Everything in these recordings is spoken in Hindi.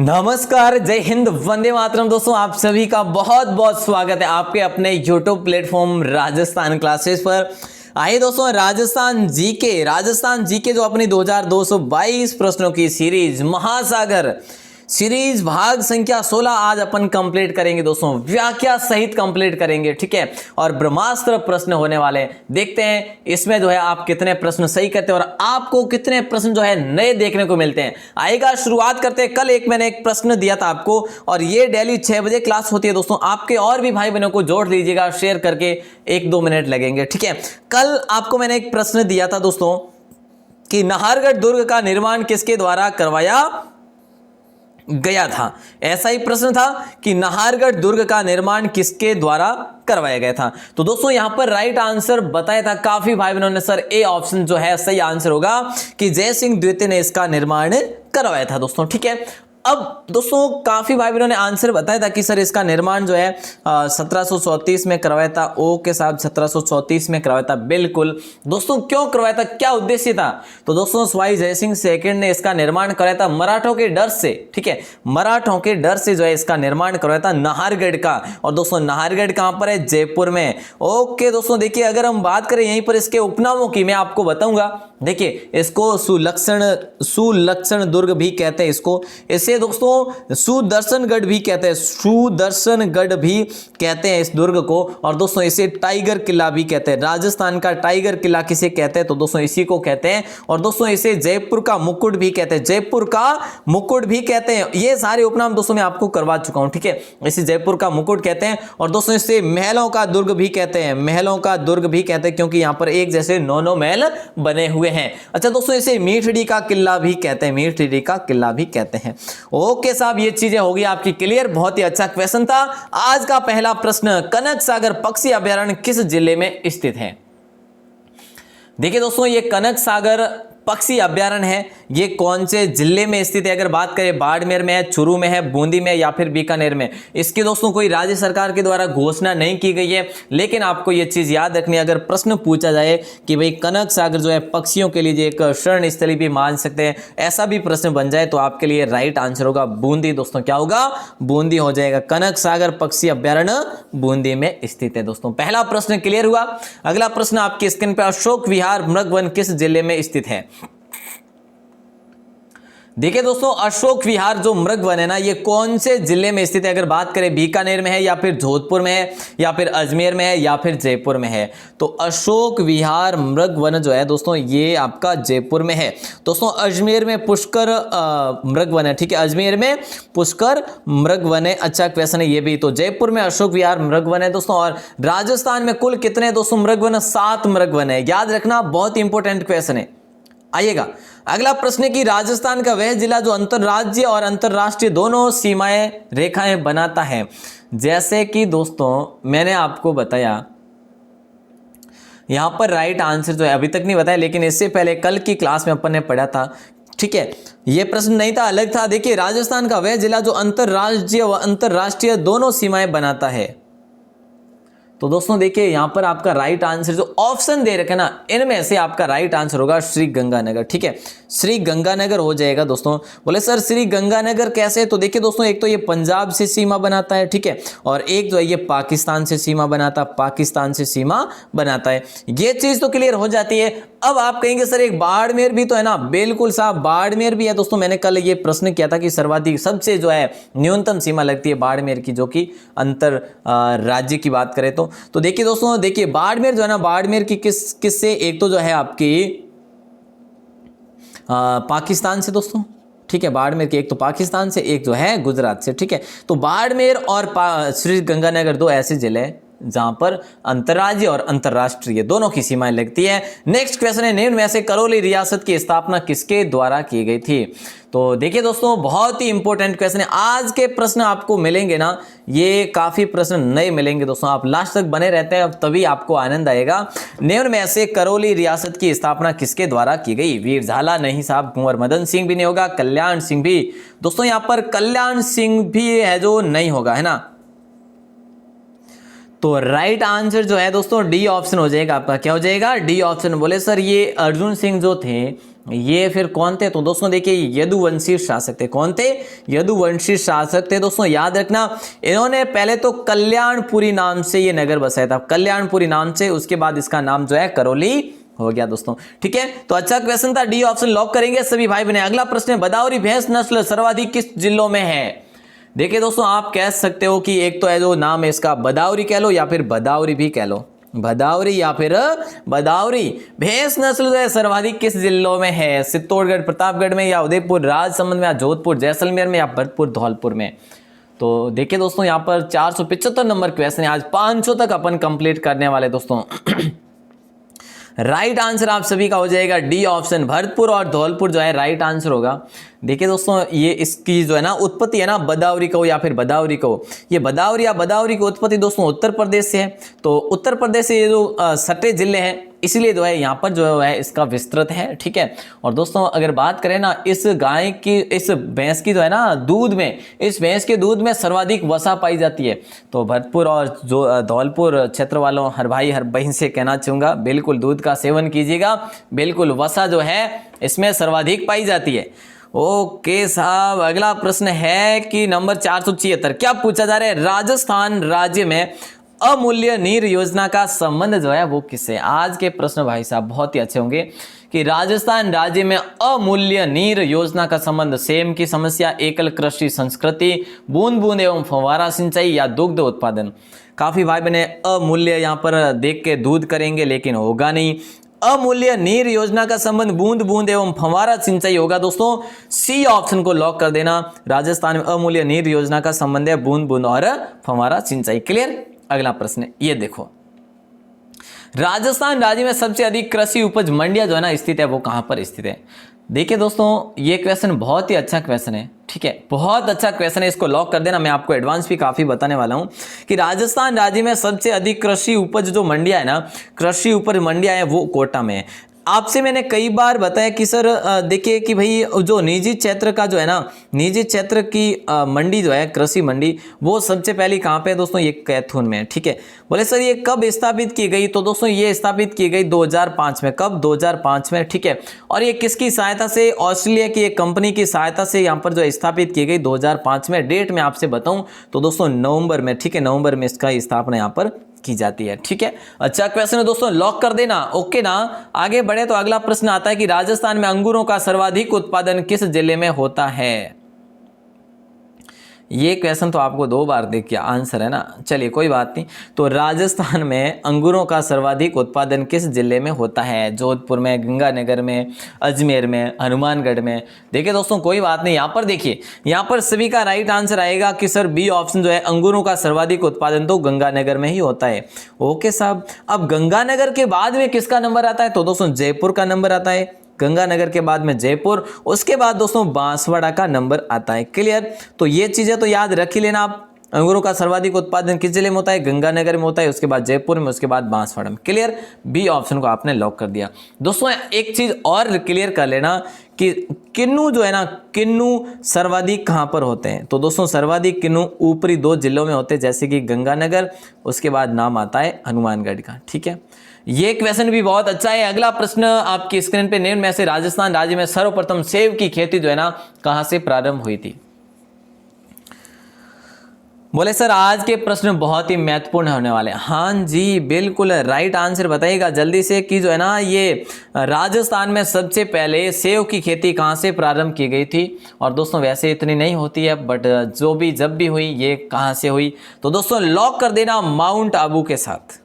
नमस्कार, जय हिंद, वंदे मातरम। दोस्तों आप सभी का बहुत बहुत स्वागत है आपके अपने YouTube प्लेटफॉर्म राजस्थान क्लासेस पर। आइए दोस्तों, राजस्थान जीके जो अपनी 2222 प्रश्नों की सीरीज महासागर सीरीज भाग संख्या 16 आज अपन कंप्लीट करेंगे दोस्तों, व्याख्या सहित कंप्लीट करेंगे, ठीक है। और ब्रह्मास्त्र प्रश्न होने वाले हैं। देखते हैं इसमें जो है आप कितने प्रश्न सही करते हैं और आपको कितने प्रश्न जो है नए देखने को मिलते हैं। आएगा, शुरुआत करते हैं। कल मैंने एक प्रश्न दिया था आपको और ये डेली 6 बजे क्लास होती है दोस्तों। आपके और भी भाई बहनों को जोड़ लीजिएगा, शेयर करके 1-2 मिनट लगेंगे, ठीक है। कल आपको मैंने एक प्रश्न दिया था दोस्तों कि नाहरगढ़ दुर्ग का निर्माण किसके द्वारा करवाया गया था। ऐसा ही प्रश्न था कि नाहरगढ़ दुर्ग का निर्माण किसके द्वारा करवाया गया था। तो दोस्तों यहां पर राइट आंसर बताया था काफी भाई बहनों ने, सर ए ऑप्शन जो है सही आंसर होगा कि जय सिंह द्वितीय ने इसका निर्माण करवाया था दोस्तों, ठीक है। अब दोस्तों काफी भाई बहनों ने आंसर बताया था कि सर इसका निर्माण जो है 1734 में करवाया था। ओ के साथ 1734 में करवाया था। बिल्कुल दोस्तों, क्यों करवाया था, क्या उद्देश्य था? तो दोस्तों स्वाई जय सिंह सेकंड ने इसका निर्माण कराया था मराठों के डर से, ठीक है। मराठों के डर से जो है इसका निर्माण करवाया था नाहरगढ़ का। और दोस्तों नाहरगढ़ कहां पर है? जयपुर में। ओके दोस्तों, देखिए अगर हम बात करें यहीं पर इसके उपनामों की, मैं आपको बताऊंगा। देखिए इसको सुलक्षण दुर्ग भी कहते हैं, इसे दोस्तों सुदर्शनगढ़ भी कहते हैं, सुदर्शनगढ़ भी कहते हैं इस दुर्ग को। और दोस्तों इसे टाइगर किला भी कहते हैं। राजस्थान का टाइगर किला किसे कहते हैं? तो दोस्तों इसी को कहते हैं। और दोस्तों इसे जयपुर का मुकुट भी कहते हैं, जयपुर का मुकुट भी कहते हैं। ये सारे उपनाम दोस्तों मैं आपको करवा चुका हूं, ठीक है। इसे जयपुर का मुकुट कहते हैं। और दोस्तों इसे महलों का दुर्ग भी कहते हैं, महलों का दुर्ग भी कहते हैं, क्योंकि यहां पर एक जैसे 9 महल बने हुए हैं। अच्छा दोस्तों इसे मीठड़ी का किला भी कहते हैं, मीठड़ी का किला भी कहते हैं। ओके साहब, ये चीजें होगी आपकी क्लियर। बहुत ही अच्छा क्वेश्चन था। आज का पहला प्रश्न, कनक सागर पक्षी अभयारण्य किस जिले में स्थित है? देखिए दोस्तों ये कनक सागर पक्षी अभयारण्य है, ये कौन से जिले में स्थित है? अगर बात करें बाड़मेर में है, चूरू में है, बूंदी में या फिर बीकानेर में। इसकी दोस्तों कोई राज्य सरकार के द्वारा घोषणा नहीं की गई है, लेकिन आपको ये चीज याद रखनी है। अगर प्रश्न पूछा जाए कि भाई कनक सागर जो है पक्षियों के लिए एक शरण स्थली भी मान सकते हैं, ऐसा भी प्रश्न बन जाए तो आपके लिए राइट आंसर होगा बूंदी। दोस्तों क्या होगा? बूंदी हो जाएगा। कनक सागर पक्षी अभयारण्य बूंदी में स्थित है दोस्तों। पहला प्रश्न क्लियर हुआ। अगला प्रश्न आपकी स्क्रीन पर, अशोक विहार मृगवन किस जिले में स्थित है? देखिए दोस्तों अशोक विहार जो मृगवन है ना, ये कौन से जिले में स्थित है? अगर बात करें बीकानेर में है या फिर जोधपुर में है या फिर अजमेर में है या फिर जयपुर में है। तो अशोक विहार मृगवन जो है दोस्तों ये आपका जयपुर में है। दोस्तों अजमेर में पुष्कर मृगवन है, ठीक है। अजमेर में पुष्कर मृगवन है। अच्छा क्वेश्चन है ये भी। तो जयपुर में अशोक विहार मृगवन है दोस्तों। और राजस्थान में कुल कितने दोस्तों मृगवन? 7 मृगवन है। याद रखना, बहुत इंपॉर्टेंट क्वेश्चन है। आइएगा अगला प्रश्न की, राजस्थान का वह जिला जो अंतरराज्यीय और अंतरराष्ट्रीय दोनों सीमाएं रेखाएं बनाता है। जैसे कि दोस्तों मैंने आपको बताया, यहां पर राइट आंसर जो है अभी तक नहीं बताया, लेकिन इससे पहले कल की क्लास में अपन ने पढ़ा था, ठीक है। यह प्रश्न नहीं था, अलग था। देखिए राजस्थान का वह जिला जो अंतरराज्यीय व अंतरराष्ट्रीय दोनों सीमाएं बनाता है। तो दोस्तों देखिए यहां पर आपका राइट आंसर जो ऑप्शन दे रखे ना, इनमें से आपका राइट आंसर होगा श्री गंगानगर, ठीक है। श्री गंगानगर हो जाएगा दोस्तों। बोले सर श्री गंगानगर कैसे? तो देखिए दोस्तों एक तो ये पंजाब से सीमा बनाता है, ठीक है। और एक जो है ये पाकिस्तान से सीमा बनाता है, ये चीज तो क्लियर हो जाती है। अब आप कहेंगे सर एक बाड़मेर भी तो है ना। बिल्कुल साहब, बाड़मेर भी है दोस्तों। मैंने कल ये प्रश्न किया था कि सर्वाधिक सबसे जो है न्यूनतम सीमा लगती है बाड़मेर की, जो कि अंतर राज्य की बात करें तो देखिए दोस्तों, देखिए बाड़मेर जो है ना, बाड़मेर की किससे? एक तो जो है आपकी पाकिस्तान से दोस्तों, ठीक है। बाड़मेर की एक तो पाकिस्तान से, एक जो है गुजरात से, ठीक है। तो बाड़मेर और श्री गंगानगर 2 ऐसे जिले हैं जहां पर अंतरराज्यीय और अंतरराष्ट्रीय दोनों की सीमाएं लगती है। नेक्स्ट क्वेश्चन है, निम्न में से करौली रियासत की स्थापना किसके द्वारा की गई थी? तो देखिए दोस्तों बहुत ही इंपॉर्टेंट क्वेश्चन है। आज के प्रश्न आपको मिलेंगे ना, ये काफी प्रश्न नए मिलेंगे दोस्तों। आप लास्ट तक बने रहते हैं, अब तभी आपको आनंद आएगा। निम्न में से करौली रियासत की स्थापना किसके द्वारा की गई? वीर झाला नहीं साहब, कुंवर मदन सिंह भी नहीं होगा, कल्याण सिंह भी। दोस्तों यहां पर कल्याण सिंह भी है जो नहीं होगा, है ना। तो राइट आंसर जो है दोस्तों डी ऑप्शन हो जाएगा आपका। क्या हो जाएगा? D option. बोले सर ये अर्जुन सिंह जो थे ये फिर कौन थे? तो दोस्तों देखिए यदुवंशी शासक थे। कौन थे? यदुवंशी शासक थे। दोस्तों याद रखना, इन्होंने पहले तो कल्याणपुरी नाम से ये नगर बसाया था, कल्याणपुरी नाम से, उसके बाद इसका नाम जो है करौली हो गया दोस्तों। ठीक है, तो अच्छा क्वेश्चन था, डी ऑप्शन लॉक करेंगे सभी भाई बहन। अगला प्रश्न है, बदाऊरी भैंस नस्ल सर्वाधिक किस जिलों में है? देखिए दोस्तों, आप कह सकते हो कि एक तो है जो नाम है इसका बदाऊरी कह लो या फिर बदाऊरी भी कह लो, बदाऊरी या फिर बदाऊरी भैंस नस्ल जो है सर्वाधिक किस जिलों में है? चित्तौड़गढ़, प्रतापगढ़ में, या उदयपुर, राजसमंद में, या जोधपुर, जैसलमेर में, या भरतपुर, धौलपुर में? तो देखिए दोस्तों, यहाँ पर 475 नंबर क्वेश्चन है, आज 500 तक अपन कंप्लीट करने वाले दोस्तों। राइट आंसर आप सभी का हो जाएगा डी ऑप्शन, भरतपुर और धौलपुर जो है राइट आंसर होगा। देखिए दोस्तों, ये इसकी जो है ना उत्पत्ति है ना, बदाऊरी कहो या फिर बदाऊरी कहो, ये बदाऊरी या बदाऊरी की उत्पत्ति दोस्तों उत्तर प्रदेश से है। तो उत्तर प्रदेश से ये जो सटे जिले हैं, इसलिए जो है यहाँ पर जो है इसका विस्तृत है। ठीक है, और दोस्तों अगर बात करें ना, इस गाय की, इस भैंस की जो है ना दूध में, इस भैंस के दूध में सर्वाधिक वसा पाई जाती है। तो भरतपुर और जो धौलपुर क्षेत्र वालों, हर भाई हर बहन से कहना चाहूंगा, बिल्कुल दूध का सेवन कीजिएगा, बिल्कुल वसा जो है इसमें सर्वाधिक पाई जाती है। ओके साहब, अगला प्रश्न है कि नंबर 476 क्या पूछा जा रहा है? राजस्थान राज्य में अमूल्य नीर योजना का संबंध जो है वो किससे? आज के प्रश्न भाई साहब बहुत ही अच्छे होंगे कि राजस्थान राज्य में अमूल्य नीर योजना का संबंध सेम की समस्या, एकल कृषि संस्कृति, बूंद बूंद एवं फव्वारा सिंचाई, या दुग्ध उत्पादन? काफी भाई बने अमूल्य यहाँ पर देख के दूध करेंगे, लेकिन होगा नहीं। अमूल्य नीर योजना का संबंध बूंद बूंद एवं फव्वारा सिंचाई होगा दोस्तों। सी ऑप्शन को लॉक कर देना। राजस्थान में अमूल्य नीर योजना का संबंध है बूंद बूंद और फव्वारा सिंचाई। क्लियर? अगला प्रश्न ये देखो, राजस्थान राज्य में सबसे अधिक कृषि उपज मंडियां जो है ना स्थित है, वो कहां पर स्थित है? देखिए दोस्तों, ये क्वेश्चन बहुत ही अच्छा क्वेश्चन है। ठीक है, बहुत अच्छा क्वेश्चन है, इसको लॉक कर देना। मैं आपको एडवांस भी काफी बताने वाला हूं कि राजस्थान राज्य में सबसे अधिक कृषि उपज जो मंडियां है ना, कृषि उपज मंडियां है, वो कोटा में है। आपसे मैंने कई बार बताया कि सर देखिए कि भाई जो निजी क्षेत्र का जो है ना, निजी क्षेत्र की मंडी जो है, कृषि मंडी, वो सबसे पहले कहाँ पे है दोस्तों? ये कैथून में है। ठीक है, बोले सर ये कब स्थापित की गई? तो दोस्तों ये स्थापित की गई 2005 में। कब? 2005 में। ठीक है, और ये किसकी सहायता से? ऑस्ट्रेलिया की एक कंपनी की सहायता से यहाँ पर जो स्थापित की गई 2005 में। डेट में आपसे बताऊं तो दोस्तों नवंबर में। ठीक है, नवंबर में इसका स्थापना यहाँ पर की जाती है। ठीक है, अच्छा क्वेश्चन है दोस्तों, लॉक कर देना। ओके ना, आगे बढ़े तो अगला प्रश्न आता है कि राजस्थान में अंगूरों का सर्वाधिक उत्पादन किस जिले में होता है? ये क्वेश्चन तो आपको 2 बार देख के आंसर है ना, चलिए कोई बात नहीं। तो राजस्थान में अंगूरों का सर्वाधिक उत्पादन किस जिले में होता है? जोधपुर में, गंगानगर में, अजमेर में, हनुमानगढ़ में? देखिए दोस्तों कोई बात नहीं, यहाँ पर देखिए, यहाँ पर सभी का राइट आंसर आएगा कि सर बी ऑप्शन जो है, अंगूरों का सर्वाधिक उत्पादन तो गंगानगर में ही होता है। ओके साहब, अब गंगानगर के बाद में किसका नंबर आता है? तो दोस्तों जयपुर का नंबर आता है। गंगानगर के बाद में जयपुर, उसके बाद दोस्तों बांसवाड़ा का नंबर आता है। क्लियर? तो ये चीजें तो याद रख ही लेना आप। अंगूरों का सर्वाधिक उत्पादन किस जिले में होता है? गंगानगर में होता है, उसके बाद जयपुर में, उसके बाद बांसवाड़ा में। क्लियर? बी ऑप्शन को आपने लॉक कर दिया। दोस्तों एक चीज और क्लियर कर लेना कि किन्नू जो है ना, किन्नू सर्वाधिक कहां पर होते हैं? तो दोस्तों सर्वाधिक किन्नू ऊपरी 2 जिलों में होते हैं, जैसे कि गंगानगर, उसके बाद नाम आता है हनुमानगढ़ का। ठीक है, ये क्वेश्चन भी बहुत अच्छा है। अगला प्रश्न आपकी स्क्रीन पे, निम्न में से राजस्थान राज्य में सर्वप्रथम सेब की खेती जो है ना कहां से प्रारंभ हुई थी? बोले सर आज के प्रश्न बहुत ही महत्वपूर्ण होने वाले हैं। हाँ जी बिल्कुल, राइट आंसर बताइएगा जल्दी से कि जो है ना, ये राजस्थान में सबसे पहले सेब की खेती कहाँ से प्रारंभ की गई थी? और दोस्तों वैसे इतनी नहीं होती है, बट जो भी जब भी हुई, ये कहाँ से हुई? तो दोस्तों लॉक कर देना माउंट आबू के साथ।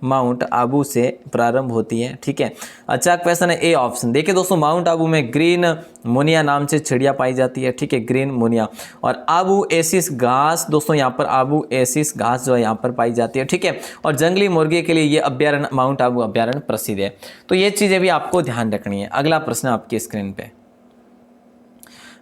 माउंट आबू से प्रारंभ होती है। ठीक है, अच्छा क्वेश्चन है ए ऑप्शन। देखिए दोस्तों, माउंट आबू में ग्रीन मोनिया नाम से चिड़िया पाई जाती है। ठीक है, ग्रीन मोनिया, और आबू एसिस घास, दोस्तों यहाँ पर आबू एसिस घास जो है यहाँ पर पाई जाती है। ठीक है, और जंगली मुर्गे के लिए ये अभ्यारण्य, माउंट आबू अभ्यारण्य प्रसिद्ध है। तो ये चीजें भी आपको ध्यान रखनी है। अगला प्रश्न आपकी स्क्रीन पे,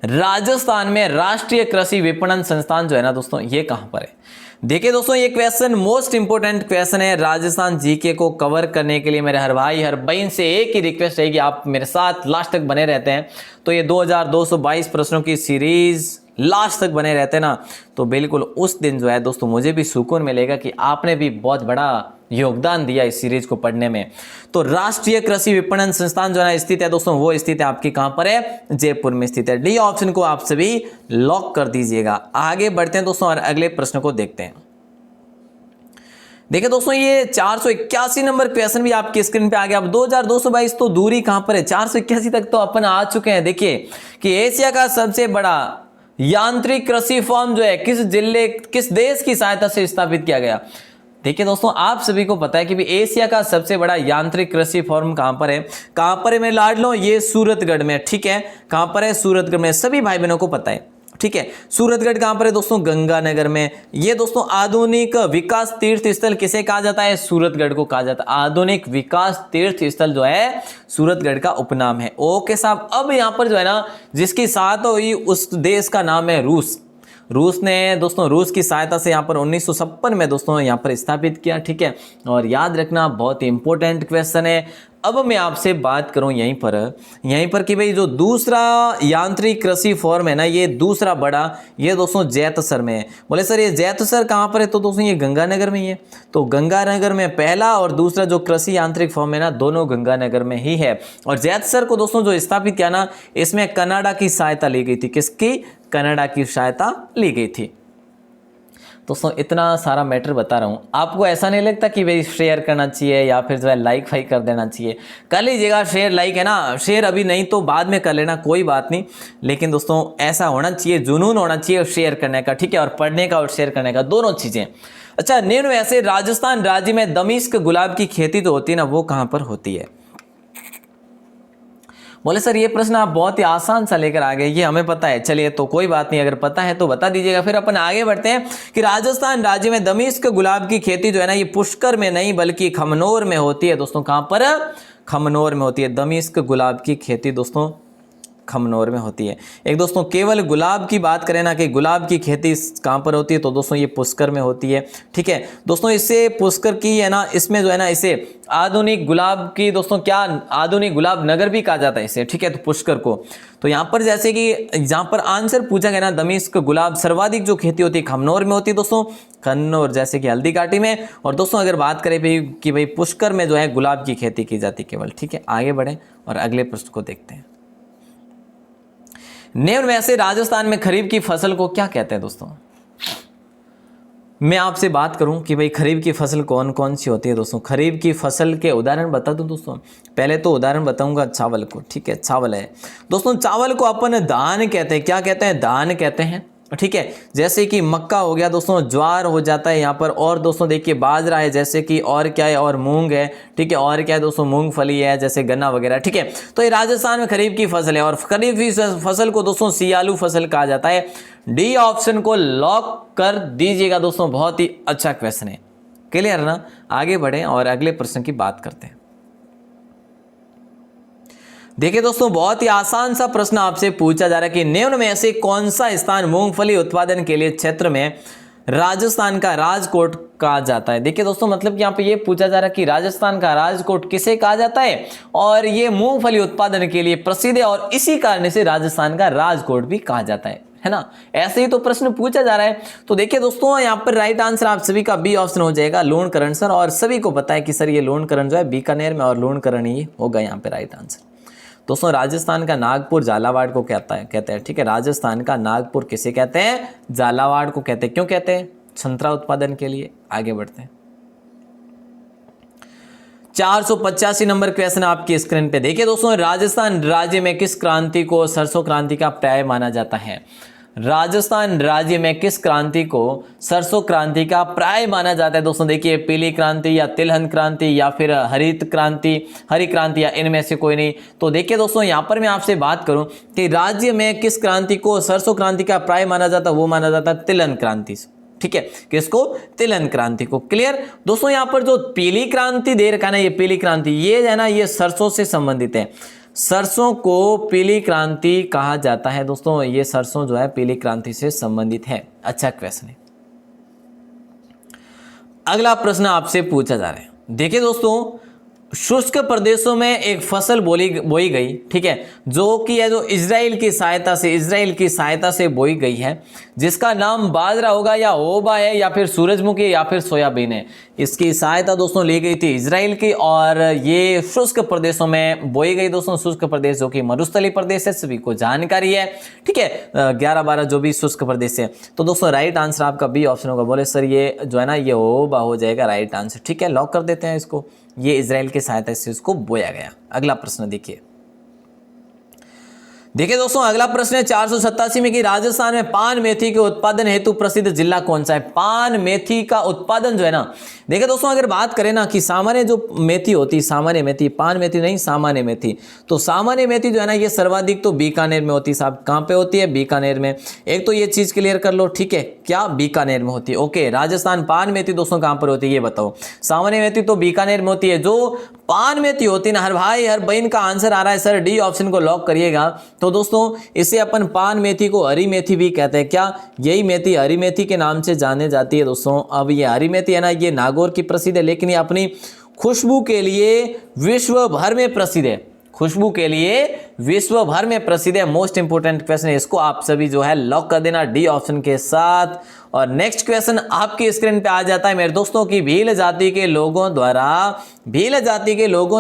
राजस्थान में राष्ट्रीय कृषि विपणन संस्थान जो है ना दोस्तों, ये कहां पर है? देखिए दोस्तों, ये क्वेश्चन मोस्ट इंपोर्टेंट क्वेश्चन है। राजस्थान जीके को कवर करने के लिए मेरे हर भाई हर बहन से एक ही रिक्वेस्ट रहेगी, आप मेरे साथ लास्ट तक बने रहते हैं तो ये 2222 प्रश्नों की सीरीज लास्ट तक बने रहते हैं ना, तो बिल्कुल उस दिन जो है दोस्तों मुझे भी सुकून मिलेगा कि आपने भी बहुत बड़ा योगदान दिया इस सीरीज को पढ़ने में। तो राष्ट्रीय कृषि विपणन संस्थान जो है स्थित है दोस्तों, वो स्थित है आपके कहां पर है, जयपुर में स्थित है। डी ऑप्शन को आप सभी लॉक कर दीजिएगा। आगे बढ़ते हैं दोस्तों और अगले प्रश्न को देखते हैं। देखिए दोस्तों, ये 481 नंबर क्वेश्चन भी आपकी स्क्रीन पे आ गया। अब 2222 तो दूरी कहां पर है, 481 तक तो अपन आ चुके हैं। देखिए कि एशिया का सबसे बड़ा यांत्रिक कृषि फॉर्म जो है किस देश की सहायता से स्थापित किया गया। देखिए दोस्तों, आप सभी को पता है कि भी एशिया का सबसे बड़ा यांत्रिक कृषि फॉर्म कहां पर है मेरे लाडलो, ये सूरतगढ़ में। ठीक है, कहां पर है, सूरतगढ़ में। सभी भाई बहनों को पता है। ठीक है, सूरतगढ़ कहां पर है दोस्तों, गंगानगर में। ये दोस्तों आधुनिक विकास तीर्थ स्थल किसे कहा जाता है, सूरतगढ़ को कहा जाता है। आधुनिक विकास तीर्थ स्थल जो है सूरतगढ़ का उपनाम है। ओके साहब, अब यहां पर जो है ना जिसकी सहायता हुई उस देश का नाम है रूस ने दोस्तों, रूस की सहायता से यहाँ पर 1956 में दोस्तों यहाँ पर स्थापित किया। ठीक है, और याद रखना बहुत ही इंपॉर्टेंट क्वेश्चन है। अब मैं आपसे बात करूं यहीं पर कि भाई जो दूसरा यांत्रिक कृषि फॉर्म है ना, ये दूसरा बड़ा, ये दोस्तों जैतसर में है। बोले सर ये जैतसर कहाँ पर है, तो दोस्तों ये गंगानगर में ही है। तो गंगानगर में पहला और दूसरा जो कृषि यांत्रिक फॉर्म है ना, दोनों गंगानगर में ही है। और जैतसर को दोस्तों जो स्थापित किया ना, इसमें कनाडा की सहायता ली गई थी। किसकी, कनाडा की सहायता ली गई थी। दोस्तों इतना सारा मैटर बता रहा हूँ, आपको ऐसा नहीं लगता कि भाई शेयर करना चाहिए या फिर जो है लाइक फाइक कर देना चाहिए? कर लीजिएगा शेयर, लाइक है ना, शेयर अभी नहीं तो बाद में कर लेना, कोई बात नहीं। लेकिन दोस्तों ऐसा होना चाहिए, जुनून होना चाहिए शेयर करने का। ठीक है, और पढ़ने का और शेयर करने का, दोनों चीज़ें। अच्छा, निम्न में से राजस्थान राज्य में दमिश्क गुलाब की खेती जो होती है ना, वो कहाँ पर होती है? बोले सर ये प्रश्न आप बहुत ही आसान सा लेकर आ गए, ये हमें पता है। चलिए तो कोई बात नहीं, अगर पता है तो बता दीजिएगा। फिर अपन आगे बढ़ते हैं कि राजस्थान राज्य में दमिश्क गुलाब की खेती जो है ना, ये पुष्कर में नहीं बल्कि खमनोर में होती है। दोस्तों कहां पर, खमनोर में होती है। दमिश्क गुलाब की खेती दोस्तों खमनोर में होती है। एक दोस्तों केवल गुलाब की बात करें ना कि गुलाब की खेती कहाँ पर होती है, तो दोस्तों ये पुष्कर में होती है। ठीक है दोस्तों, इससे पुष्कर की है ना, इसमें जो है ना इसे आधुनिक गुलाब की दोस्तों क्या, आधुनिक गुलाब नगर भी कहा जाता है इसे। ठीक है, तो पुष्कर को। तो यहाँ पर जैसे कि जहाँ पर आंसर पूछा गया ना, दमिश्क गुलाब सर्वाधिक जो खेती होती है खमनोर में होती है दोस्तों, कन्नौर जैसे कि हल्दी घाटी में। और दोस्तों अगर बात करें कि भाई पुष्कर में जो है गुलाब की खेती की जाती केवल। ठीक है, आगे बढ़ें और अगले प्रश्न को देखते हैं। निम्न में से राजस्थान में खरीफ की फसल को क्या कहते हैं? दोस्तों मैं आपसे बात करूं कि भाई खरीफ की फसल कौन कौन सी होती है। दोस्तों खरीफ की फसल के उदाहरण बता दूं दोस्तों। पहले तो उदाहरण बताऊंगा चावल को। ठीक है, चावल है दोस्तों, चावल को अपन धान कहते हैं। क्या कहते हैं? धान कहते हैं। ठीक है, जैसे कि मक्का हो गया दोस्तों, ज्वार हो जाता है यहाँ पर। और दोस्तों देखिए बाजरा है, जैसे कि और क्या है, और मूंग है। ठीक है, और क्या है दोस्तों, मूंगफली है, जैसे गन्ना वगैरह। ठीक है, तो ये राजस्थान में खरीफ की फसल है। और खरीफ की फसल को दोस्तों सियालू फसल कहा जाता है। डी ऑप्शन को लॉक कर दीजिएगा दोस्तों, बहुत ही अच्छा क्वेश्चन है। क्लियर है ना? आगे बढ़े और अगले प्रश्न की बात करते हैं। देखिए दोस्तों बहुत ही आसान सा प्रश्न आपसे पूछा जा रहा है कि निम्न में से कौन सा स्थान मूंगफली उत्पादन के लिए क्षेत्र में राजस्थान का राजकोट कहा जाता है। देखिए दोस्तों मतलब यहाँ पे ये पूछा जा रहा है कि राजस्थान का राजकोट किसे कहा जाता है, और ये मूंगफली उत्पादन के लिए प्रसिद्ध है, और इसी कारण से राजस्थान का राजकोट भी कहा जाता है ना। ऐसे ही तो प्रश्न पूछा जा रहा है। तो देखिए दोस्तों यहाँ पर राइट आंसर आप सभी का बी ऑप्शन हो जाएगा, लोणकरण सर। और सभी को पता है कि सर ये लोणकरण जो है बीकानेर में, और लोणकरण ही होगा यहाँ पे राइट आंसर। दोस्तों राजस्थान का नागपुर झालावाड़ को कहते हैं। ठीक है, राजस्थान का नागपुर किसे कहते हैं? झालावाड़ को कहते हैं। क्यों कहते हैं? संतरा उत्पादन के लिए। आगे बढ़ते हैं। 485 नंबर क्वेश्चन आपकी स्क्रीन पे देखिए दोस्तों, राजस्थान राज्य में किस क्रांति को सरसों क्रांति का पर्याय माना जाता है? राजस्थान राज्य में किस क्रांति को सरसों क्रांति का पर्याय माना जाता है? दोस्तों देखिए पीली क्रांति या तिलहन क्रांति या फिर हरित क्रांति, हरी क्रांति, या इनमें से कोई नहीं। तो देखिए दोस्तों यहाँ पर मैं आपसे बात करूं कि राज्य में किस क्रांति को सरसों क्रांति का पर्याय माना जाता है, वो माना जाता है तिलहन क्रांति। ठीक है, किसको? तिलहन क्रांति को। क्लियर दोस्तों? यहाँ पर जो पीली क्रांति दे रखा है ना, ये पीली क्रांति, ये है ना, ये सरसों से संबंधित है। सरसों को पीली क्रांति कहा जाता है दोस्तों, ये सरसों जो है पीली क्रांति से संबंधित है। अच्छा क्वेश्चन है। अगला प्रश्न आपसे पूछा जा रहा है। देखिए दोस्तों शुष्क प्रदेशों में एक फसल बोई गई, ठीक है, जो कि है जो इजराइल की सहायता से बोई गई है, जिसका नाम बाजरा होगा या ओबा है या फिर सूरजमुखी या फिर सोयाबीन है। इसकी सहायता दोस्तों ली गई थी इजराइल की और ये शुष्क प्रदेशों में बोई गई दोस्तों। शुष्क प्रदेश जो कि मरुस्थलीय प्रदेश है, सभी को जानकारी है, ठीक है, 11-12 जो भी शुष्क प्रदेश है। तो दोस्तों राइट आंसर आपका बी ऑप्शन होगा। बोले सर ये जो है ना ये ओबा हो जाएगा राइट आंसर, ठीक है, लॉक कर देते हैं इसको। ये इजराइल की सहायता से इसको बोया गया। अगला प्रश्न देखिए दोस्तों, अगला प्रश्न है 487 में कि राजस्थान में पान मेथी के उत्पादन हेतु प्रसिद्ध जिला कौन सा है। पान मेथी का उत्पादन जो है ना, देखिए दोस्तों अगर बात करें ना कि सामान्य जो मेथी होती है, सामान्य मेथी, पान मेथी नहीं, सामान्य मेथी, तो सामान्य मेथी जो है ना ये सर्वाधिक तो बीकानेर में होती है। साहब कहाँ पे होती है? बीकानेर में। एक तो ये चीज क्लियर कर लो, ठीक है, क्या बीकानेर में होती है। ओके, राजस्थान पान मेथी दोस्तों कहाँ पर होती है ये बताओ। सामान्य मेथी तो बीकानेर में होती है। जो पान मेथी होती है ना, हर भाई हर बहन का आंसर आ रहा है सर डी ऑप्शन को लॉक करिएगा। तो दोस्तों इसे अपन पान मेथी को हरी मेथी भी कहते हैं। क्या यही मेथी हरी मेथी के नाम से जाने जाती है दोस्तों। अब ये हरी मेथी है ना, ये नागौर की प्रसिद्ध है, लेकिन ये अपनी खुशबू के लिए विश्व भर में प्रसिद्ध है। खुशबू के लिए विश्व भर में प्रसिद्ध है। मोस्ट इंपोर्टेंट क्वेश्चन है, इसको आप सभी जो है लॉक कर देना डी ऑप्शन के साथ। और नेक्स्ट क्वेश्चन आपकी स्क्रीन पे आ जाता है मेरे दोस्तों की भील जाति के लोगों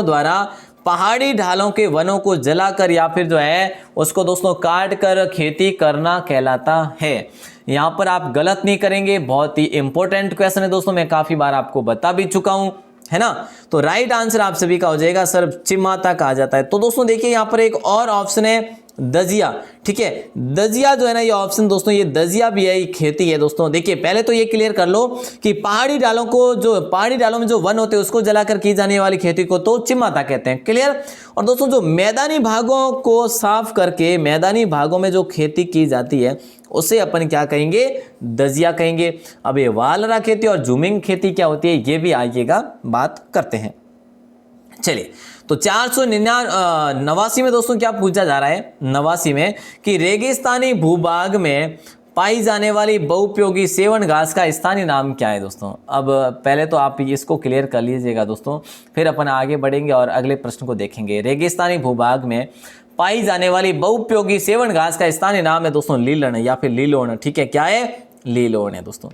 द्वारा पहाड़ी ढालों के वनों को जलाकर या फिर जो है उसको दोस्तों काट कर खेती करना कहलाता है। यहां पर आप गलत नहीं करेंगे, बहुत ही इंपॉर्टेंट क्वेश्चन है दोस्तों, मैं काफी बार आपको बता भी चुका हूं, है ना। तो राइट आंसर आप सभी का हो जाएगा सर चिमाता कहा जाता है। तो दोस्तों देखिए यहां पर एक और ऑप्शन है दजिया, ठीक है, दजिया जो है ना ये ऑप्शन दोस्तों, ये दजिया भी है, खेती है दोस्तों। देखिए पहले तो ये क्लियर कर लो कि पहाड़ी डालों में जो वन होते हैं उसको जलाकर की जाने वाली खेती को तो चिमाता कहते हैं, क्लियर। और दोस्तों जो मैदानी भागों को साफ करके मैदानी भागों में जो खेती की जाती है उसे अपन क्या कहेंगे? दजिया कहेंगे। अब ये वालरा खेती और जूमिंग खेती क्या होती है ये भी आइएगा बात करते हैं। चलिए, तो 489 में दोस्तों क्या पूछा जा रहा है 89 में कि रेगिस्तानी भूभाग में पाई जाने वाली बहुउपयोगी सेवन घास का स्थानीय नाम क्या है दोस्तों। अब पहले तो आप इसको क्लियर कर लीजिएगा दोस्तों, फिर अपन आगे बढ़ेंगे और अगले प्रश्न को देखेंगे। रेगिस्तानी भूभाग में पाई जाने वाली बहुउपयोगी सेवन घास का स्थानीय नाम है दोस्तों लीलन या फिर लीलोन, ठीक है, क्या है? लीलोन है दोस्तों।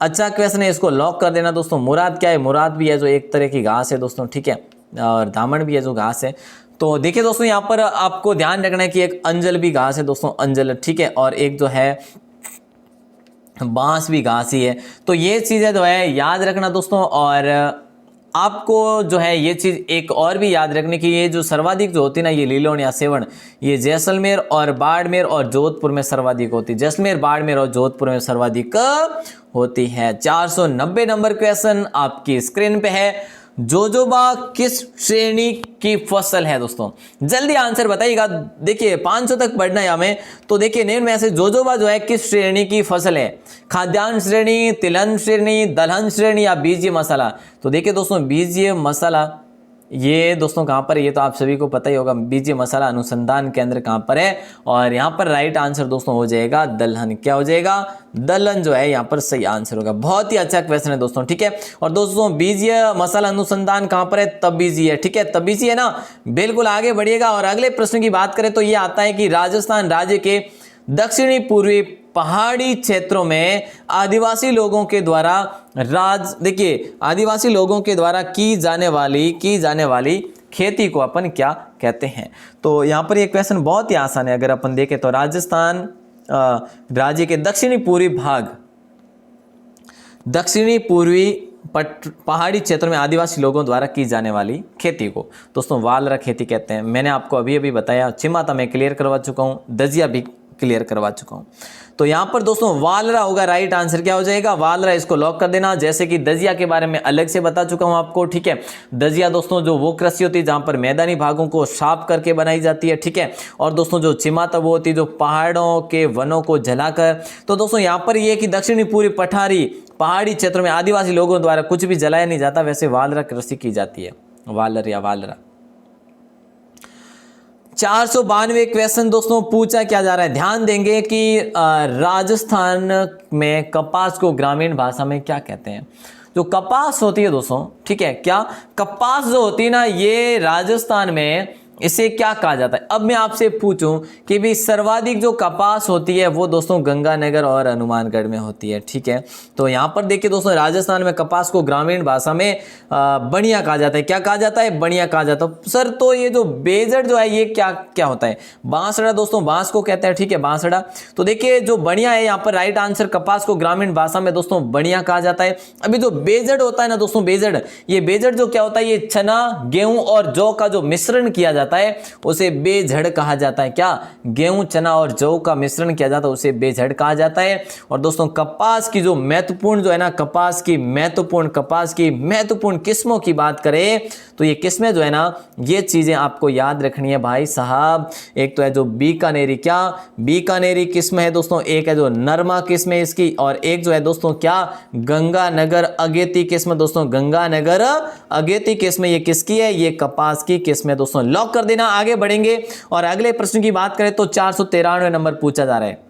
अच्छा क्वेश्चन है, इसको लॉक कर देना दोस्तों। मुराद क्या है? मुराद भी है जो एक तरह की घास है दोस्तों, ठीक है, और दामन भी है जो घास है। तो देखिए दोस्तों यहाँ पर आपको ध्यान रखना है कि एक अंजल भी घास है दोस्तों, अंजल, ठीक है, और एक जो है बांस भी घास ही है। तो ये चीजें जो है याद रखना दोस्तों। और आपको जो है ये चीज एक और भी याद रखने की, ये जो सर्वाधिक जो होती है ना ये लीलोन या सेवन, ये जैसलमेर और बाड़मेर और जोधपुर में सर्वाधिक होती है। जैसलमेर, बाड़मेर और जोधपुर में सर्वाधिक होती है। 490 नंबर क्वेश्चन आपकी स्क्रीन पे है। जोजोबा किस श्रेणी की फसल है दोस्तों? जल्दी आंसर बताइएगा। देखिए 500 तक पढ़ना है हमें। तो देखिए निम्न में से जोजोबा जो है किस श्रेणी की फसल है? खाद्यान्न श्रेणी, तिलहन श्रेणी, दलहन श्रेणी या बीजीय मसाला? तो देखिए दोस्तों बीजीय मसाला ये दोस्तों कहाँ पर है ये तो आप सभी को पता ही होगा। बीजीय मसाला अनुसंधान केंद्र कहाँ पर है? और यहाँ पर राइट आंसर दोस्तों हो जाएगा दलहन। क्या हो जाएगा? दलहन जो है यहाँ पर सही आंसर होगा। बहुत ही अच्छा क्वेश्चन है दोस्तों, ठीक है। और दोस्तों बीजीय मसाला अनुसंधान कहाँ पर है? तबीजी है, ठीक है, तबीजी है ना। बिल्कुल आगे बढ़िएगा। और अगले प्रश्न की बात करें तो ये आता है कि राजस्थान राज्य के दक्षिणी पूर्वी पहाड़ी क्षेत्रों में आदिवासी लोगों के द्वारा देखिए आदिवासी लोगों के द्वारा की जाने वाली खेती को अपन क्या कहते हैं? तो यहाँ पर ये क्वेश्चन बहुत ही आसान है। अगर अपन देखें तो राजस्थान राज्य के दक्षिणी पूर्वी पहाड़ी क्षेत्र में आदिवासी लोगों द्वारा की जाने वाली खेती को दोस्तों वालरा खेती कहते हैं। मैंने आपको अभी बताया। चिमाता मैं क्लियर करवा चुका हूँ, दजिया भी क्लियर करवा चुका हूं। तो यहां पर दोस्तों वालरा होगा राइट आंसर। क्या हो जाएगा? वालरा। इसको लॉक कर देना। जैसे कि दजिया के बारे में अलग से बता चुका हूं आपको, ठीक है। दजिया दोस्तों जो वो कृषि होती है जहां पर मैदानी भागों को साफ करके बनाई जाती है, ठीक है। और दोस्तों जो चिमाता वो होती है जो पहाड़ों के वनों को जलाकर। तो दोस्तों यहां पर ये कि दक्षिणी पूर्वी पहाड़ी क्षेत्र में आदिवासी लोगों द्वारा कुछ भी जलाया नहीं जाता, वैसे वालरा कृषि की जाती है। वालर या वालरा। 492 क्वेश्चन दोस्तों पूछा क्या जा रहा है? ध्यान देंगे कि राजस्थान में कपास को ग्रामीण भाषा में क्या कहते हैं? जो कपास होती है दोस्तों, ठीक है, क्या कपास जो होती है ना, ये राजस्थान में इसे क्या कहा जाता है। अब मैं आपसे पूछूं कि भी सर्वाधिक जो कपास होती है वो दोस्तों गंगानगर और हनुमानगढ़ में होती है, ठीक है। तो यहां पर देखिए दोस्तों, राजस्थान में कपास को ग्रामीण भाषा में बढ़िया कहा जाता है। क्या कहा जाता है? बढ़िया कहा जाता है। सर तो ये जो बेजड़ जो है ये क्या क्या होता है? बांसड़ा दोस्तों, बांस को कहते हैं, ठीक है, बांसड़ा। तो देखिए जो बढ़िया है यहाँ पर राइट आंसर, कपास को ग्रामीण भाषा में दोस्तों बढ़िया कहा जाता है। अभी जो बेजड़ होता है ना दोस्तों, बेजड़, ये बेजड़ जो क्या होता है, ये चना, गेहूं और जौ का जो मिश्रण किया जाता है उसे बेजड़ कहा जाता है। क्या? गेहूं, चना और जौ का मिश्रण किया जाता है उसे बेजड़ कहा जाता है। और दोस्तों कपास की जो महत्वपूर्ण जो है ना, कपास की महत्वपूर्ण किस्मों की बात करें तो ये किस्में जो है ना, ये चीजें आपको याद रखनी है भाई साहब। एक तो है जो बीकानेरी, क्या बीकानेरी किस्म है दोस्तों, एक है जो नरमा किस्म है इसकी, और एक जो है दोस्तों क्या गंगानगर अगेती किस्म। दोस्तों गंगानगर अगेती किस्म ये किसकी है? ये कपास की किस्म है दोस्तों। लॉक कर देना। आगे बढ़ेंगे और अगले प्रश्न की बात करें तो 493 नंबर पूछा जा रहा है।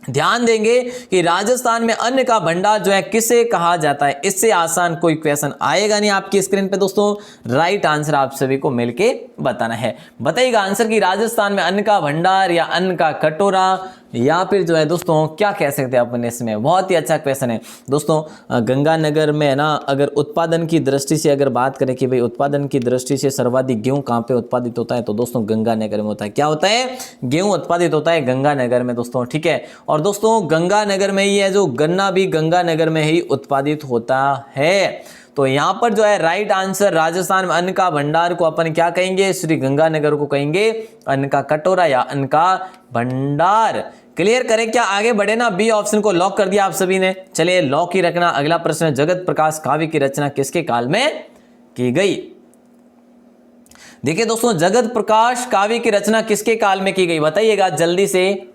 ध्यान देंगे कि राजस्थान में अन्न का भंडार जो है किसे कहा जाता है। इससे आसान कोई क्वेश्चन आएगा नहीं आपकी स्क्रीन पे दोस्तों। राइट आंसर आप सभी को मिलके बताना है। बताइएगा आंसर कि राजस्थान में अन्न का भंडार या अन्न का कटोरा या फिर जो है दोस्तों क्या कह सकते हैं अपन इसमें। बहुत ही अच्छा क्वेश्चन है दोस्तों। गंगानगर में है ना, अगर उत्पादन की दृष्टि से अगर बात करें कि भाई उत्पादन की दृष्टि से सर्वाधिक गेहूं कहां पे उत्पादित होता है, तो दोस्तों गंगानगर में होता है। क्या होता है? गेहूं उत्पादित होता है गंगानगर में दोस्तों, ठीक है। और दोस्तों गंगानगर में ही है जो गन्ना भी गंगानगर में ही उत्पादित होता है। तो यहां पर जो है राइट आंसर, राजस्थान में अन्न का भंडार को अपन क्या कहेंगे? श्री गंगानगर को कहेंगे अन्न का कटोरा या अन्न का भंडार। क्लियर करें क्या? आगे बढ़े ना। बी ऑप्शन को लॉक कर दिया आप सभी ने। चलिए लॉक ही रखना। अगला प्रश्न, जगत प्रकाश काव्य की रचना किसके काल में की गई? देखिए दोस्तों, जगत प्रकाश काव्य की रचना किसके काल में की गई? बताइएगा जल्दी से।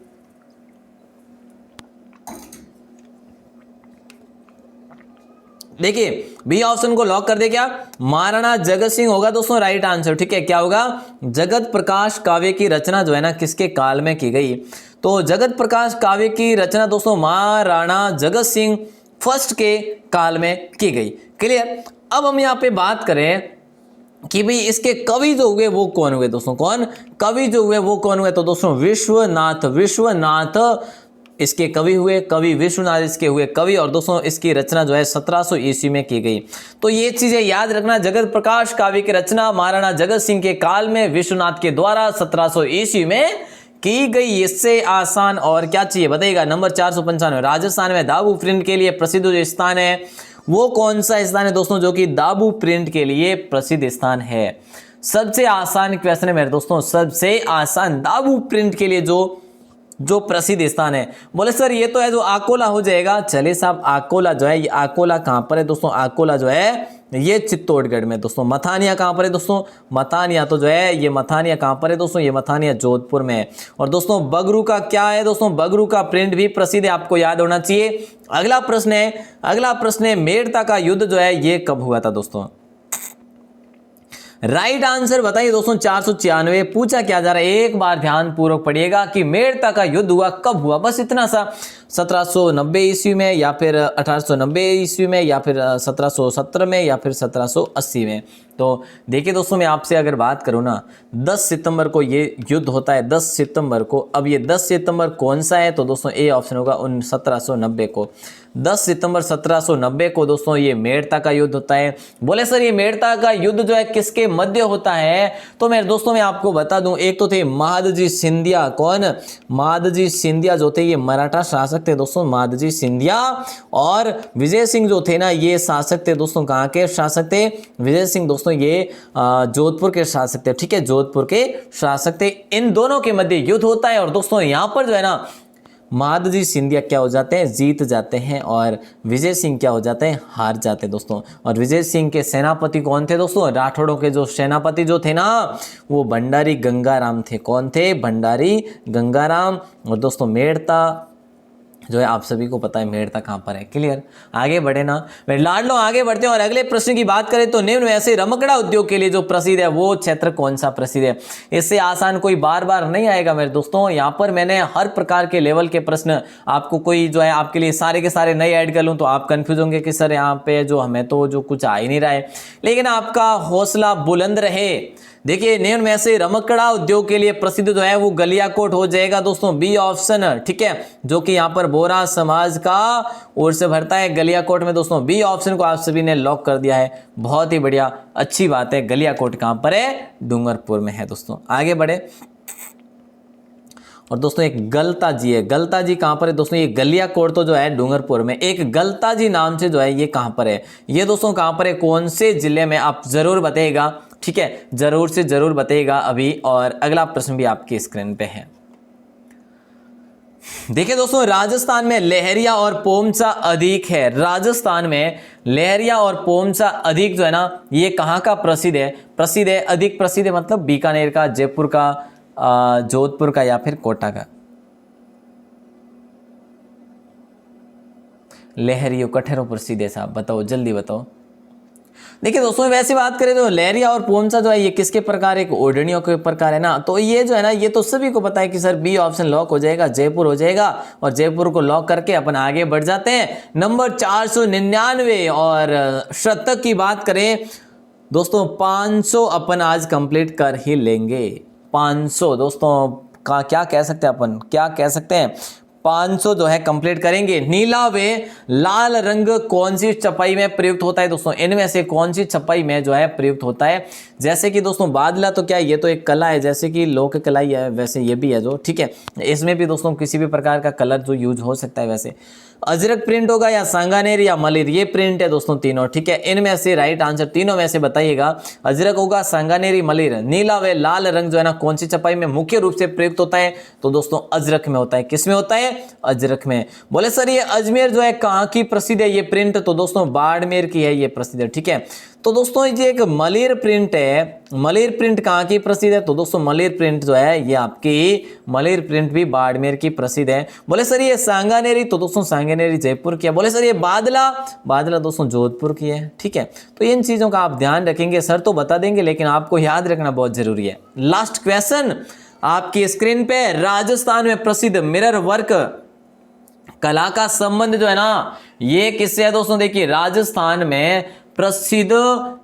देखिए बी ऑप्शन को लॉक कर दे। क्या महाराणा जगत सिंह होगा दोस्तों राइट आंसर, ठीक है। क्या होगा? जगत प्रकाश काव्य की रचना जो है ना किसके काल में की गई? तो जगत प्रकाश काव्य की रचना दोस्तों महाराणा जगत सिंह फर्स्ट के काल में की गई। क्लियर। अब हम यहाँ पे बात करें कि भाई इसके कवि जो हुए वो कौन हुए दोस्तों? कौन कवि जो हुए वो कौन हुए? तो दोस्तों विश्वनाथ इसके कवि हुए। कवि विश्वनाथ इसके हुए कवि। और दोस्तों इसकी रचना जो है 1700 ईस्वी में की गई। तो ये चीजें याद रखना। जगत प्रकाश काव्य की रचना महाराणा जगत सिंह के काल में विश्वनाथ के द्वारा 1700 ईस्वी में की गई। इससे आसान और क्या चाहिए बताइएगा। नंबर 495, राजस्थान में दाबू प्रिंट के लिए प्रसिद्ध जो स्थान है वो कौन सा स्थान है दोस्तों जो कि दाबू प्रिंट के लिए प्रसिद्ध स्थान है? सबसे आसान क्वेश्चन है मेरे दोस्तों, सबसे आसान। दाबू प्रिंट के लिए जो प्रसिद्ध स्थान है। बोले सर ये तो है जो अकोला हो जाएगा। चलिए साहब, अकोला जो है, ये अकोला कहां पर है दोस्तों? अकोला जो है ये चित्तौड़गढ़ में दोस्तों। मथानिया कहां पर है दोस्तों? मथानिया तो जो है ये मथानिया कहां पर है दोस्तों? ये मथानिया जोधपुर में है। और दोस्तों बगरू का क्या है दोस्तों? बगरू का प्रिंट भी प्रसिद्ध है, आपको याद होना चाहिए। अगला प्रश्न है मेड़ता का युद्ध जो है ये कब हुआ था दोस्तों? राइट आंसर बताइए दोस्तों। 496 पूछा क्या जा रहा है, एक बार ध्यान पूर्वक पढ़िएगा कि मेड़ता का युद्ध हुआ कब हुआ, बस इतना सा। 1790 ईस्वी में या फिर 1890 ईस्वी में या फिर 1770 में या फिर 1780 में। तो देखिए दोस्तों, मैं आपसे अगर बात करूं ना, 10 सितंबर को ये युद्ध होता है, 10 सितंबर को। अब ये 10 सितंबर कौन सा है? तो दोस्तों ए ऑप्शन होगा 1790 को। 10 सितंबर 1790 को दोस्तों ये मेड़ता का युद्ध होता है। बोले सर ये मेड़ता का युद्ध जो है किसके मध्य होता है? तो मेरे दोस्तों मैं आपको बता दूं, एक तो थे महादजी सिंधिया। कौन? महादजी सिंधिया जो थे ये मराठा शासक थे दोस्तों, महादजी सिंधिया। और विजय सिंह जो थे ना ये शासक थे दोस्तों। कहां के शासक थे? विजय सिंह दोस्तों ये जोधपुर के शासक थे, ठीक है, जोधपुर के शासक थे। इन दोनों के मध्य युद्ध होता है। और दोस्तों यहां पर जो है ना महादजी सिंधिया क्या हो जाते हैं? जीत जाते हैं। और विजय सिंह क्या हो जाते हैं? हार जाते हैं दोस्तों। और विजय सिंह के सेनापति कौन थे दोस्तों? राठौड़ों के जो सेनापति जो थे ना वो भंडारी गंगाराम थे। कौन थे? भंडारी गंगाराम। और दोस्तों मेड़ता जो है आप सभी को पता है मेड़ता कहाँ पर है। क्लियर, आगे बढ़े ना मेरे लाडलो, आगे बढ़ते हैं और अगले प्रश्न की बात करें तो निम्न में से रमकड़ा उद्योग के लिए जो प्रसिद्ध है वो क्षेत्र कौन सा प्रसिद्ध है। इससे आसान कोई बार बार नहीं आएगा मेरे दोस्तों। यहाँ पर मैंने हर प्रकार के लेवल के प्रश्न आपको कोई जो है आपके लिए सारे के सारे नए ऐड कर लूँ तो आप कंफ्यूज होंगे कि सर यहाँ पे जो हमें तो जो कुछ आ ही नहीं रहा है, लेकिन आपका हौसला बुलंद रहे। देखिए निम्न में से रमकड़ा उद्योग के लिए प्रसिद्ध जो है वो गलियाकोट हो जाएगा दोस्तों, बी ऑप्शन, ठीक है, जो कि यहाँ पर बोरा समाज का ओर से भरता है गलियाकोट में दोस्तों। बी ऑप्शन को आप सभी ने लॉक कर दिया है, बहुत ही बढ़िया, अच्छी बात है। गलियाकोट कहाँ पर है, डूंगरपुर में है दोस्तों। आगे बढ़े और दोस्तों एक गलता जी है, गलता जी कहाँ पर है दोस्तों, ये गलियाकोट तो जो है डूंगरपुर में, एक गलता जी नाम से जो है ये कहाँ पर है, ये दोस्तों कहाँ पर है, कौन से जिले में, आप जरूर बताइएगा, ठीक है, जरूर से जरूर बताइएगा अभी। और अगला प्रश्न भी आपकी स्क्रीन पे है। देखिए दोस्तों राजस्थान में लहरिया और पोमचा अधिक है, राजस्थान में लहरिया और पोमचा अधिक जो है ना ये कहाँ का प्रसिद्ध है, प्रसिद्ध है, अधिक प्रसिद्ध है मतलब बीकानेर का, जयपुर का, जोधपुर का या फिर कोटा का। लहरियो कठेरों प्रसिद्ध है साहब, बताओ जल्दी बताओ। देखिए दोस्तों वैसे बात करें तो लहरिया और पोमचा जो है ये किसके प्रकार, एक ओढ़नियों के प्रकार है ना, तो ये जो है ना ये तो सभी को पता है कि सर बी ऑप्शन लॉक हो जाएगा, जयपुर हो जाएगा। और जयपुर को लॉक करके अपन आगे बढ़ जाते हैं नंबर 499। और शतक की बात करें दोस्तों 500 अपन आज कंप्लीट कर ही लेंगे। 500 दोस्तों का क्या कह सकते हैं अपन, क्या कह सकते हैं, 500 जो है कंप्लीट करेंगे। नीला व लाल रंग कौन सी छपाई में प्रयुक्त होता है दोस्तों, इनमें से कौन सी छपाई में जो है प्रयुक्त होता है। जैसे कि दोस्तों बादला तो क्या है, ये तो एक कला है, जैसे कि लोक कला ही है, वैसे ये भी है जो, ठीक है, इसमें भी दोस्तों किसी भी प्रकार का कलर जो यूज हो सकता है। वैसे अजरक प्रिंट होगा या सांगानेर या मलिर, ये प्रिंट है दोस्तों तीनों, ठीक है, इनमें से राइट आंसर तीनों में से बताइएगा। अजरक होगा, सांगानेरी, मलिर। नीला व लाल रंग जो है ना कौन सी छपाई में मुख्य रूप से प्रयुक्त होता है, तो दोस्तों अजरक में होता है। किस में होता है, अजरक में। बोले सर ये अजमेर जो है कहाँ की प्रसिद्ध है ये प्रिंट, तो दोस्तों बाड़मेर की है ये प्रसिद्ध है, ठीक है। तो दोस्तों ये एक मलिर प्रिंट है, मलिर प्रिंट कहाँ की प्रसिद्ध है, तो दोस्तों मलिर प्रिंट जो है ये आपकी मलिर प्रिंट भी बाड़मेर की प्रसिद्ध है। बोले सर ये सांगानेरी, तो दोस्तों सांगानेरी जयपुर की है। बोले सर ये बादला, बादला दोस्तों जोधपुर की है, ठीक है। तो इन चीजों का आप ध्यान रखेंगे, सर तो बता देंगे लेकिन आपको याद रखना बहुत जरूरी है। लास्ट क्वेश्चन आपकी स्क्रीन पे, राजस्थान में प्रसिद्ध मिरर वर्क कला का संबंध जो है ना ये किससे है दोस्तों, देखिए राजस्थान में प्रसिद्ध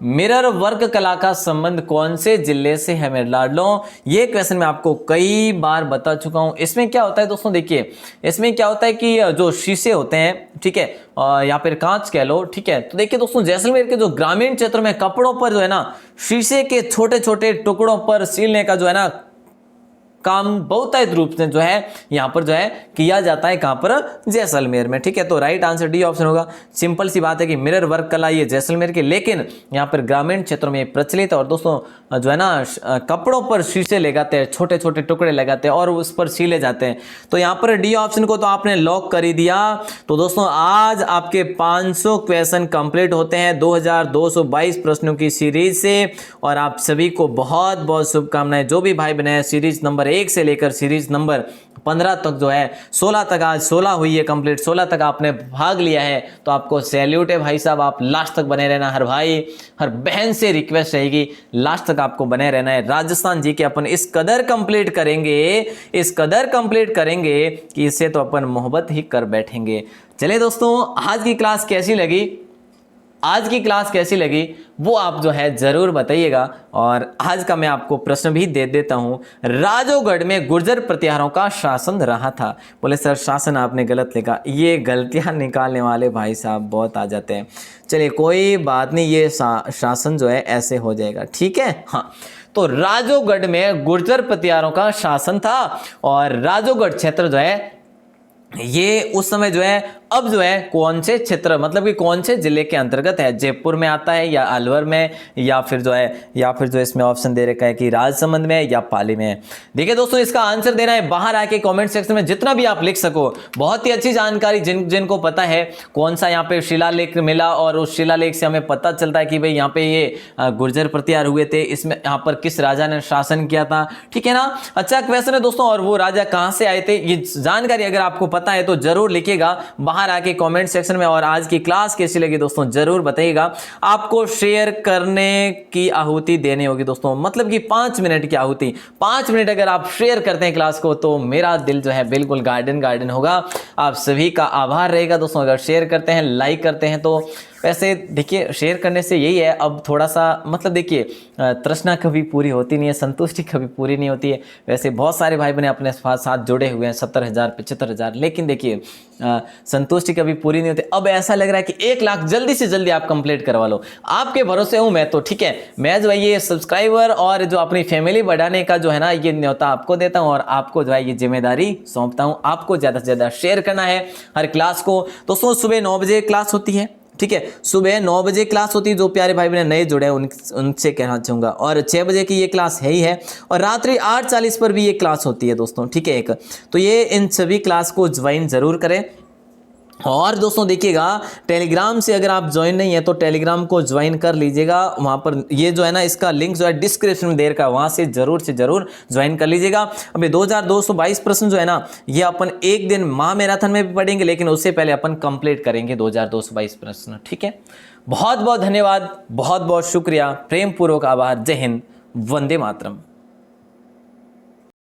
मिरर वर्क कला का संबंध कौन से जिले से है मेरे लाडलों। ये क्वेश्चन मैं आपको कई बार बता चुका हूं। इसमें क्या होता है दोस्तों, देखिए इसमें क्या होता है कि जो शीशे होते हैं, ठीक है, या फिर कांच कह लो, ठीक है, तो देखिए दोस्तों जैसलमेर के जो ग्रामीण क्षेत्र में कपड़ों पर जो है ना शीशे के छोटे छोटे टुकड़ों पर सीलने का जो है ना काम बहुतायत रूप से जो है यहाँ पर जो है किया जाता है, कहाँ पर, जैसलमेर में, ठीक है। तो राइट आंसर डी ऑप्शन होगा। सिंपल सी बात है कि मिरर वर्क कला ये जैसलमेर की, लेकिन यहाँ पर ग्रामीण क्षेत्रों में प्रचलित है। और दोस्तों जो है ना कपड़ों पर शीशे लगाते हैं, छोटे छोटे टुकड़े लगाते हैं और उस पर सीले जाते हैं। तो यहाँ पर डी ऑप्शन को तो आपने लॉक कर ही दिया। तो दोस्तों आज आपके 500 क्वेश्चन कंप्लीट होते हैं 2222 प्रश्नों की सीरीज से, और आप सभी को बहुत बहुत शुभकामनाएं। जो भी भाई बने सीरीज नंबर 1 से लेकर सीरीज नंबर 15 तक जो है 16 तक, आज 16 हुई है कंप्लीट, 16 तक आपने भाग लिया है, तो आपको सैल्यूट है भाई साहब। आप लास्ट तक बने रहना, हर भाई हर बहन से रिक्वेस्ट रहेगी लास्ट तक आपको बने रहना है। राजस्थान जी के अपन इस कदर कंप्लीट करेंगे, इस कदर कंप्लीट करेंगे कि इससे तो अपन मोहब्बत ही कर बैठेंगे। चलिए दोस्तों आज की क्लास कैसी लगी, आज की क्लास कैसी लगी वो आप जो है जरूर बताइएगा। और आज का मैं आपको प्रश्न भी दे देता हूं, राजोगढ़ में गुर्जर प्रतिहारों का शासन रहा था। बोले सर शासन आपने गलत लिखा, ये गलतियां निकालने वाले भाई साहब बहुत आ जाते हैं। चलिए कोई बात नहीं, ये शासन जो है ऐसे हो जाएगा, ठीक है। हाँ तो राजोगढ़ में गुर्जर प्रतिहारों का शासन था, और राजोगढ़ क्षेत्र जो है ये उस समय जो है अब जो है कौन से क्षेत्र, मतलब कि कौन से जिले के अंतर्गत है, जयपुर में आता है या अलवर में, या फिर जो इसमें ऑप्शन दे रखा है कि राजसमंद में या पाली में। देखिए दोस्तों इसका आंसर देना है बाहर आके कमेंट सेक्शन में, जितना भी आप लिख सको। बहुत ही अच्छी जानकारी जिनको पता है कौन सा यहाँ पे शिलालेख मिला, और उस शिलालेख से हमें पता चलता है कि भाई यहाँ पे ये गुर्जर प्रतिहार हुए थे, इसमें यहाँ पर किस राजा ने शासन किया था, ठीक है ना। अच्छा क्वेश्चन है दोस्तों, और वो राजा कहाँ से आए थे, ये जानकारी अगर आपको पता पता है तो जरूर लिखिएगा बाहर आके कमेंट सेक्शन में। और आज की क्लास कैसी लगी दोस्तों जरूर बताइएगा। आपको शेयर करने की आहुति देनी होगी दोस्तों, मतलब कि 5 मिनट की आहुति। 5 मिनट अगर आप शेयर करते हैं क्लास को तो मेरा दिल जो है बिल्कुल गार्डन होगा। आप सभी का आभार रहेगा दोस्तों अगर शेयर करते हैं, लाइक करते हैं। तो वैसे देखिए शेयर करने से यही है, अब थोड़ा सा मतलब देखिए तृष्णा कभी पूरी होती नहीं है, संतुष्टि कभी पूरी नहीं होती है। वैसे बहुत सारे भाई बहन अपने साथ जुड़े हुए हैं 70,000 75,000, लेकिन देखिए संतुष्टि कभी पूरी नहीं होती। अब ऐसा लग रहा है कि 1 लाख जल्दी से जल्दी आप कंप्लीट करवा लो। आपके भरोसे हूँ मैं तो, ठीक है। मैं जो है ये सब्सक्राइबर और जो अपनी फैमिली बढ़ाने का जो है ना ये न्योता आपको देता हूँ और आपको जो है ये जिम्मेदारी सौंपता हूँ। आपको ज़्यादा से ज़्यादा शेयर करना है हर क्लास को। दोस्तों सुबह 9 बजे क्लास होती है, ठीक है। सुबह 9 बजे क्लास होती है। जो प्यारे भाई बहन नए जुड़े हैं उनसे कहना चाहूँगा। और 6 बजे की ये क्लास है ही है। और रात्रि 8:40 पर भी ये क्लास होती है दोस्तों, ठीक है। एक तो ये इन सभी क्लास को ज्वाइन ज़रूर करें। और दोस्तों देखिएगा टेलीग्राम से अगर आप ज्वाइन नहीं है तो टेलीग्राम को ज्वाइन कर लीजिएगा। वहाँ पर ये जो है ना इसका लिंक जो है डिस्क्रिप्शन में दे रखा है, वहाँ से जरूर ज्वाइन कर लीजिएगा। अभी 2222 प्रश्न जो है ना ये अपन एक दिन महामैराथन में भी पढ़ेंगे, लेकिन उससे पहले अपन कंप्लीट करेंगे 2222 प्रश्न, ठीक है। बहुत बहुत धन्यवाद, बहुत बहुत शुक्रिया, प्रेम पूर्वक आभार। जय हिंद, वंदे मातरम।